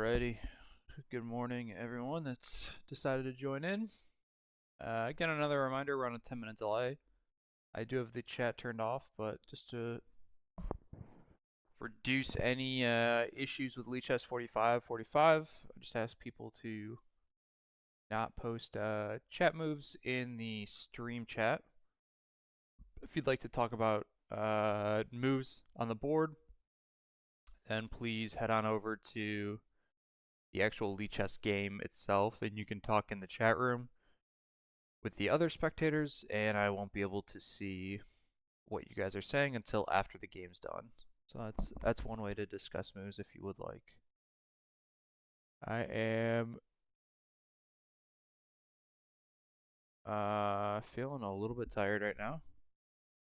Alrighty. Good morning, everyone that's decided to join in. Again, another reminder, we're on a 10-minute delay. I do have the chat turned off, but just to reduce any issues with Lichess4545, I just ask people to not post chat moves in the stream chat. If you'd like to talk about moves on the board, then please head on over to the actual Lichess game itself, and you can talk in the chat room with the other spectators, and I won't be able to see what you guys are saying until after the game's done. So that's one way to discuss moves if you would like. I am feeling a little bit tired right now.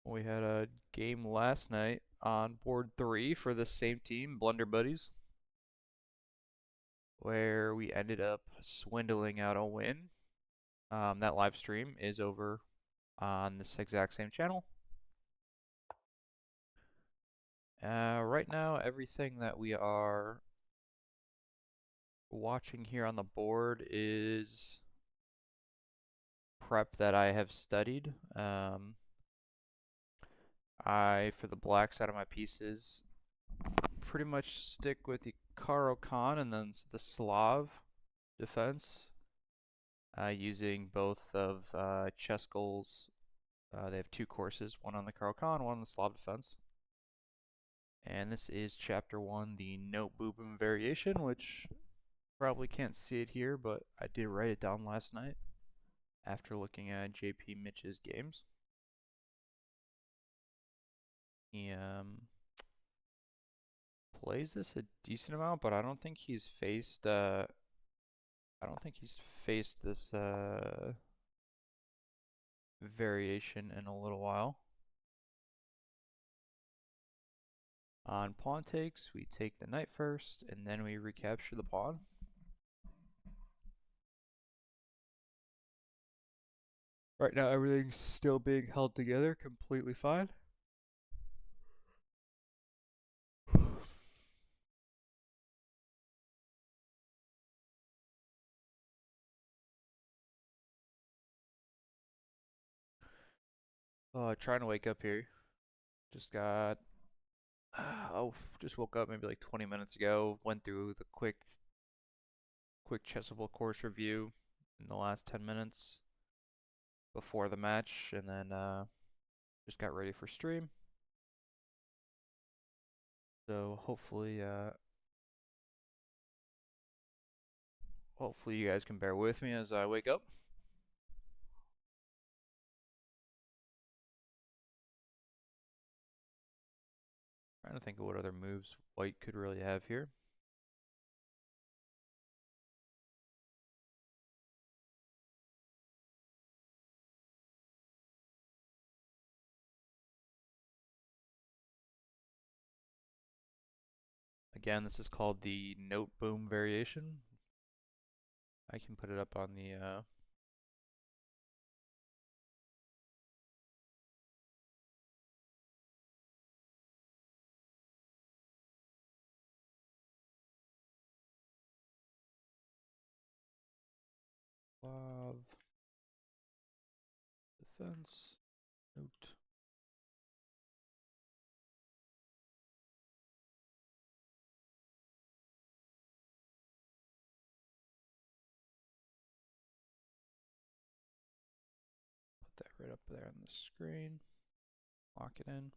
We had a game last night on board 3 for the same team, Blunder Buddies, where we ended up swindling out a win. That live stream is over on this exact same channel. Right now, everything that we are watching here on the board is prep that I have studied. For the black side of my pieces, pretty much stick with the Karo-Kan and then the Slav defense, using both of chess goals. They have two courses, one on the Karo-Kan, one on the Slav defense. And this is chapter 1, the note boom variation, which probably can't see it here, but I did write it down last night after looking at JPGmich's games. He plays this a decent amount, but I don't think he's faced this variation in a little while. On pawn takes, we take the knight first, and then we recapture the pawn. Right now, everything's still being held together completely fine. Trying to wake up here. Just got just woke up maybe like 20 minutes ago. Went through the quick chessable course review in the last 10 minutes before the match, and then just got ready for stream. So hopefully you guys can bear with me as I wake up. Trying to think of what other moves white could really have here. Again, this is called the note boom variation. I can put it up on the Slav defense note. Put that right up there on the screen. Lock it in.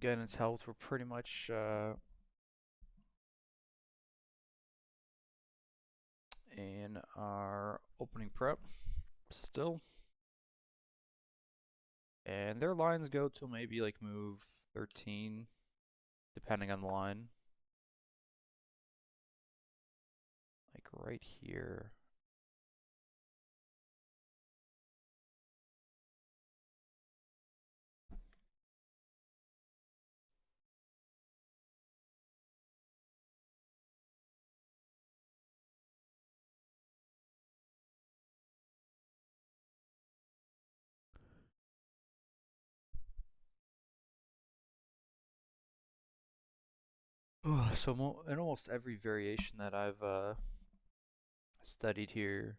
Again, it's helped. We're pretty much in our opening prep still. And their lines go till maybe like move 13, depending on the line. Like right here. So in almost every variation that I've studied here,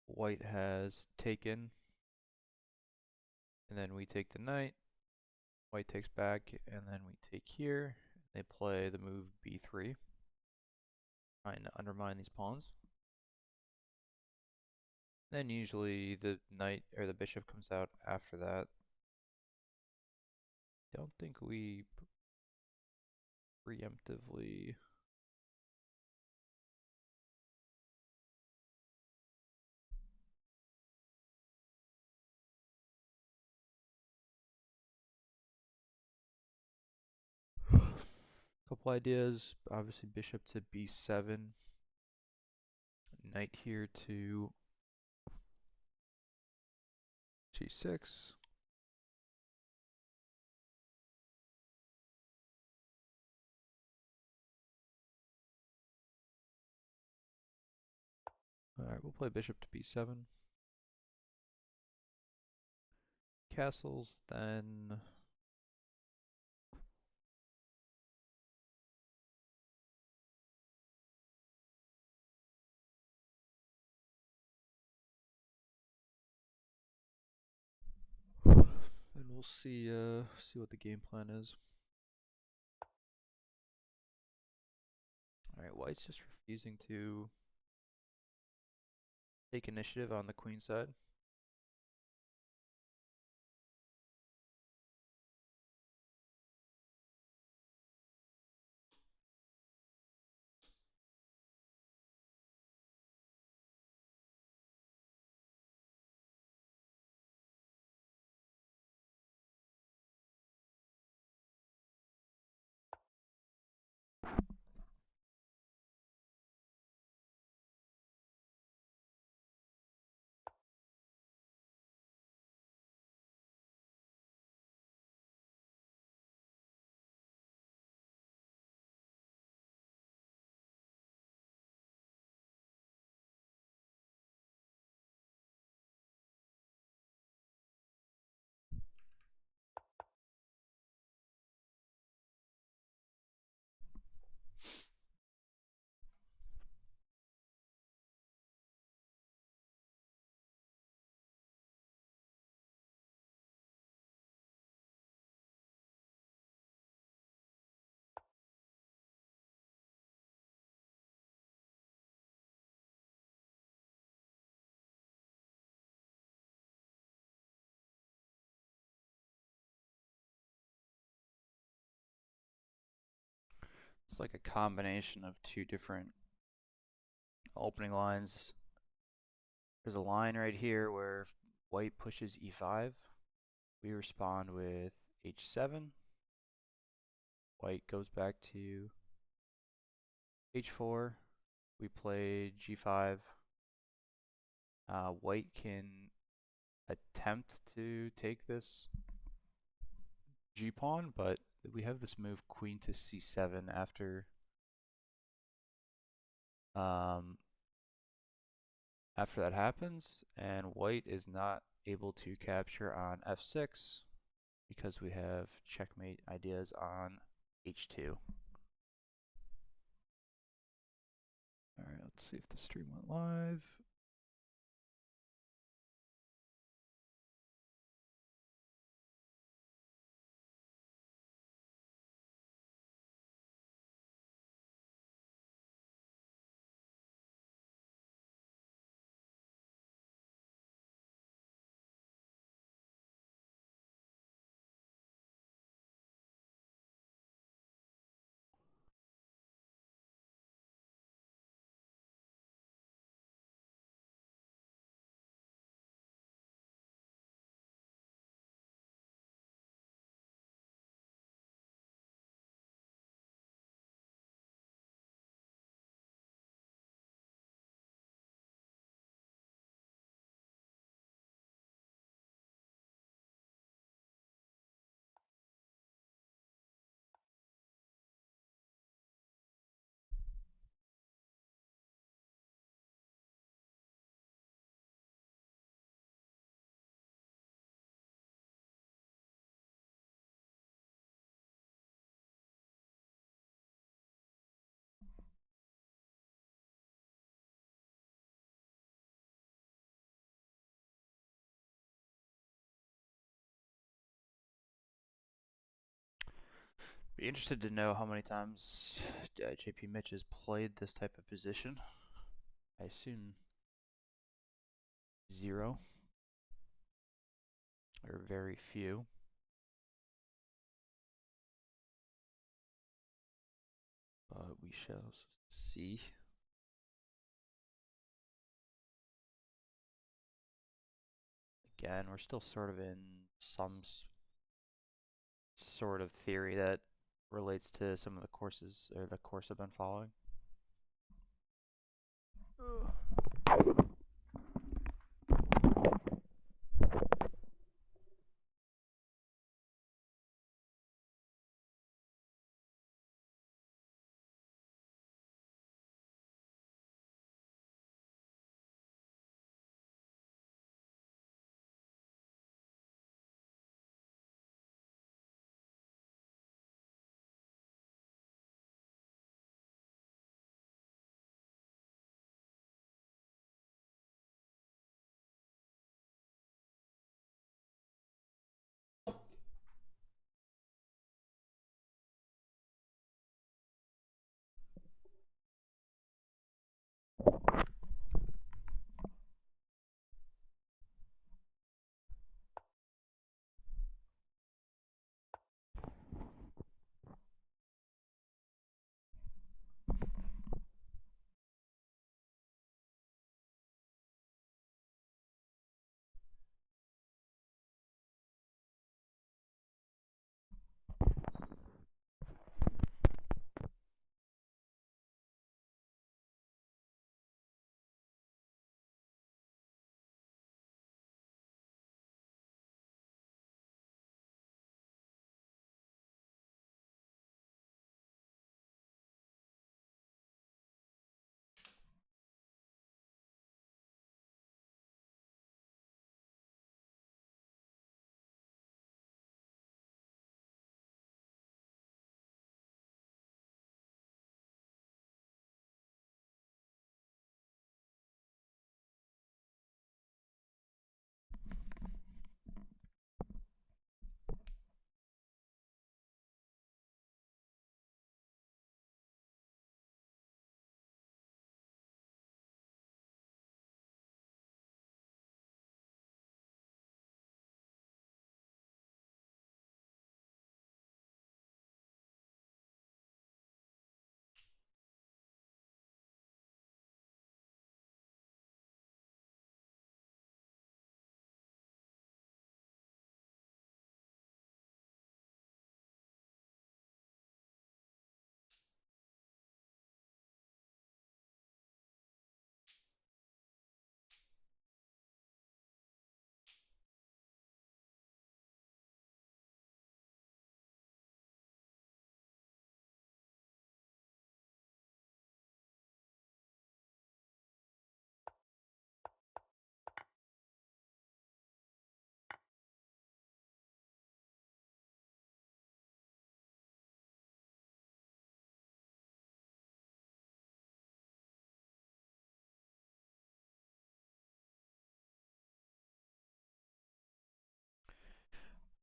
white has taken, and then we take the knight. White takes back, and then we take here. They play the move b3, trying to undermine these pawns. Then usually the knight or the bishop comes out after that. Don't think we preemptively. Couple ideas. Obviously, bishop to b7. Knight here to g6. Alright, we'll play bishop to b7. Castles, then we'll see what the game plan is. Alright, white's just refusing to take initiative on the queen side. It's like a combination of two different opening lines. There's a line right here where white pushes e5. We respond with h7. White goes back to h4. We play g5. White can attempt to take this g pawn, but we have this move queen to c7 after that happens, and white is not able to capture on f6 because we have checkmate ideas on h2. Alright, let's see if the stream went live. Be interested to know how many times JPGmich has played this type of position. I assume 0 or very few. But we shall see. Again, we're still sort of in some sort of theory that relates to some of the courses or the course I've been following.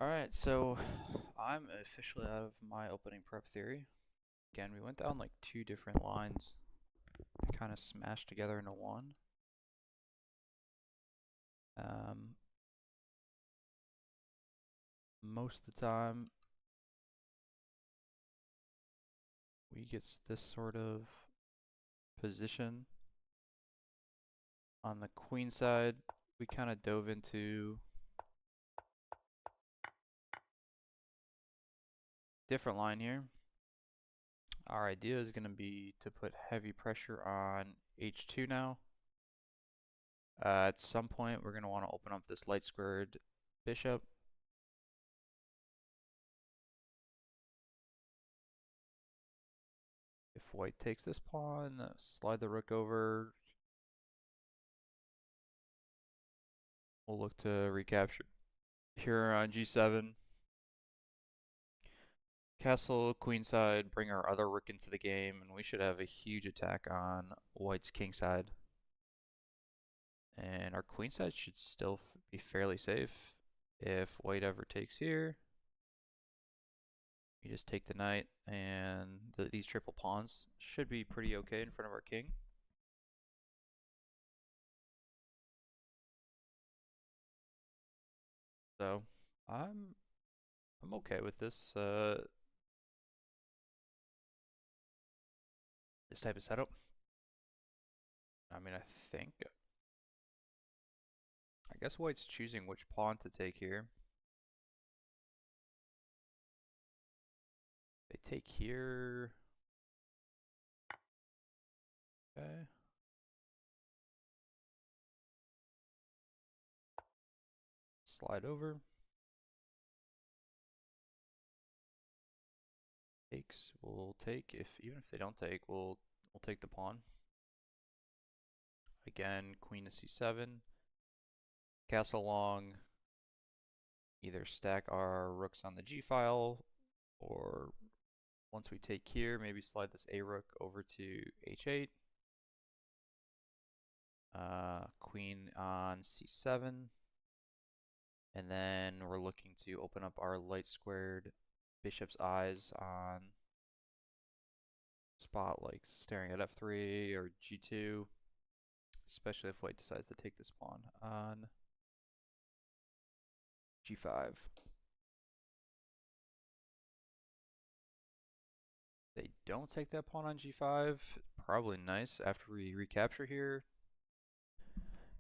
Alright, so I'm officially out of my opening prep theory. Again, we went down like 2 different lines that kind of smashed together into one. Most of the time, we get this sort of position. On the queen side, we kind of dove into different line here. Our idea is going to be to put heavy pressure on h2 now. At some point, we're going to want to open up this light squared bishop. If white takes this pawn, slide the rook over. We'll look to recapture here on g7. Castle queenside, bring our other rook into the game, and we should have a huge attack on white's kingside. And our queenside should still be fairly safe. If white ever takes here, We just take the knight, and these triple pawns should be pretty okay in front of our king. So I'm okay with this this type of setup. I mean, I guess white's choosing which pawn to take here. They take here. Okay. Slide over. Takes. We'll take even if they don't take, we'll take the pawn. Again, queen to c7. Castle long. Either stack our rooks on the g file, or once we take here, maybe slide this a rook over to h8. Queen on c7. And then we're looking to open up our light squared bishop's eyes on spot like staring at f3 or g2, especially if white decides to take this pawn on g5. They don't take that pawn on g5. Probably nice after we recapture here,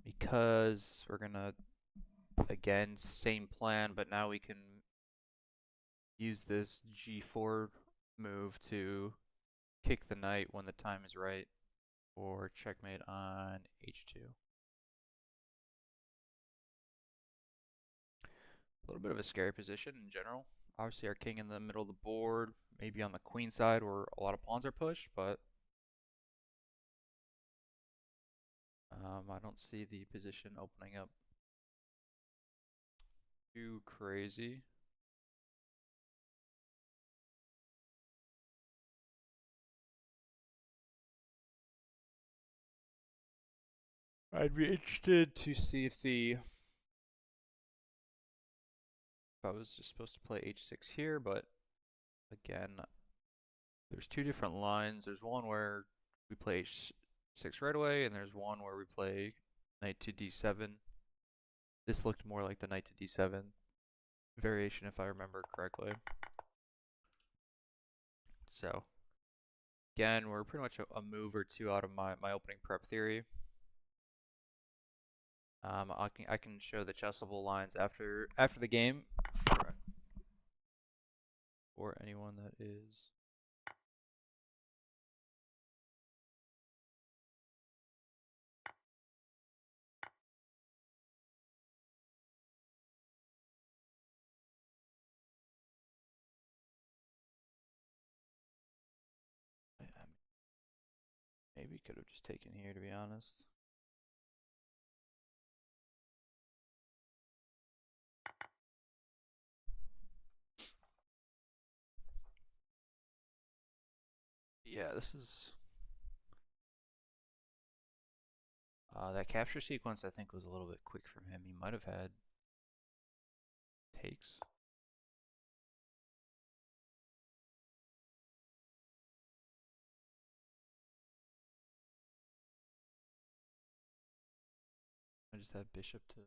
because we're gonna, again, same plan, but now we can use this g4 move to kick the knight when the time is right, or checkmate on h2. A little bit of a scary position in general. Obviously our king in the middle of the board, maybe on the queen side where a lot of pawns are pushed, but I don't see the position opening up too crazy. I'd be interested to see if I was just supposed to play h6 here, but again, there's two different lines. There's one where we play h6 right away, and there's one where we play knight to d7. This looked more like the knight to d7 variation, if I remember correctly. So, again, we're pretty much a move or two out of my opening prep theory. I can show the chessable lines after the game for anyone that is. Maybe could have just taken here, to be honest. Yeah, this is that capture sequence. I think was a little bit quick from him. He might have had takes. I just have bishop to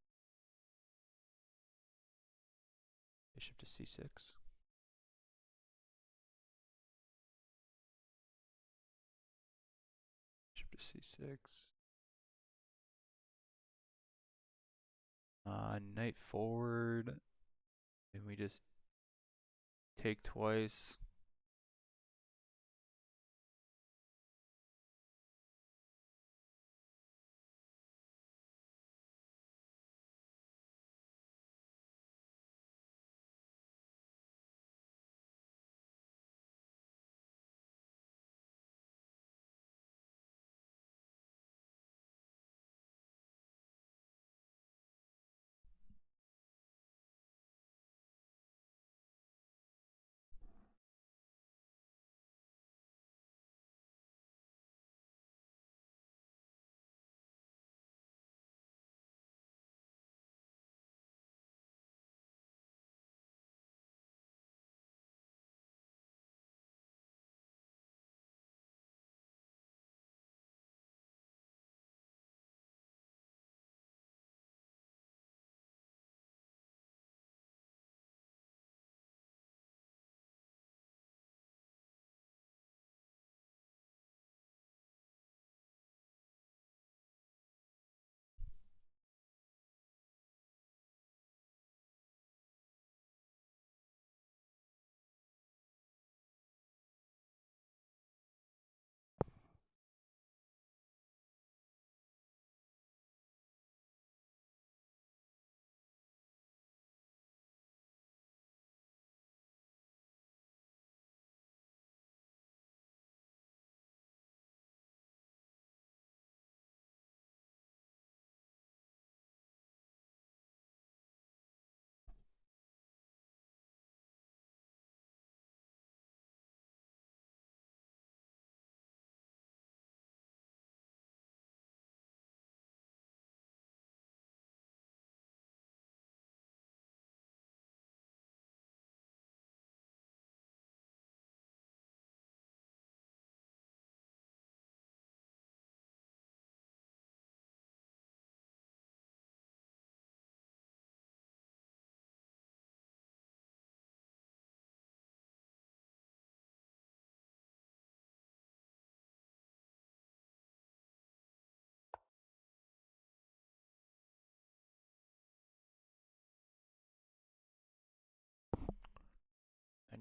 c6. Bishop to c6. Knight forward. And we just take twice.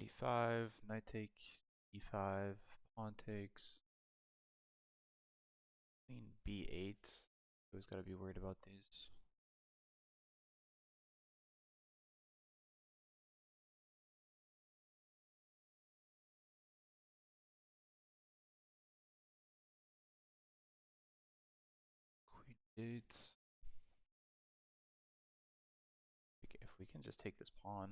e5, knight take e5, pawn takes, queen b8. Always got to be worried about these. Queen 8. If we can just take this pawn.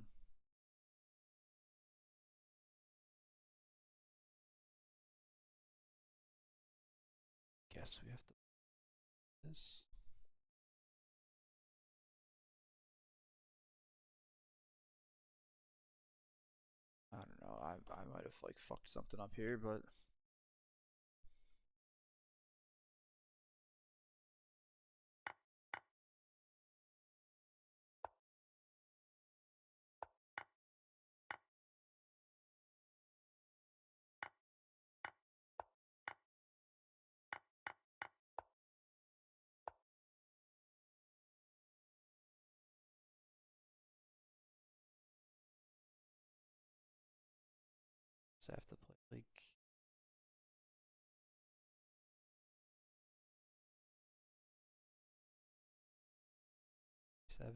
Guess we have to this. I don't know. I might have like fucked something up here, but so I have to play like 7.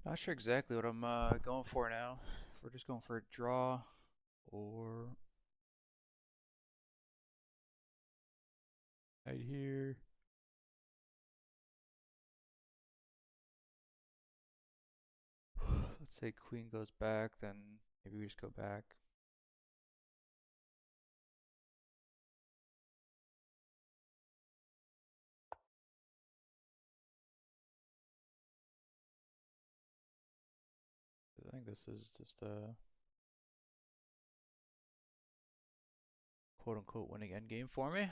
Not sure exactly what I'm going for now. We're just going for a draw. or right here. Let's say queen goes back, then maybe we just go back. I think this is just a quote-unquote winning endgame for me.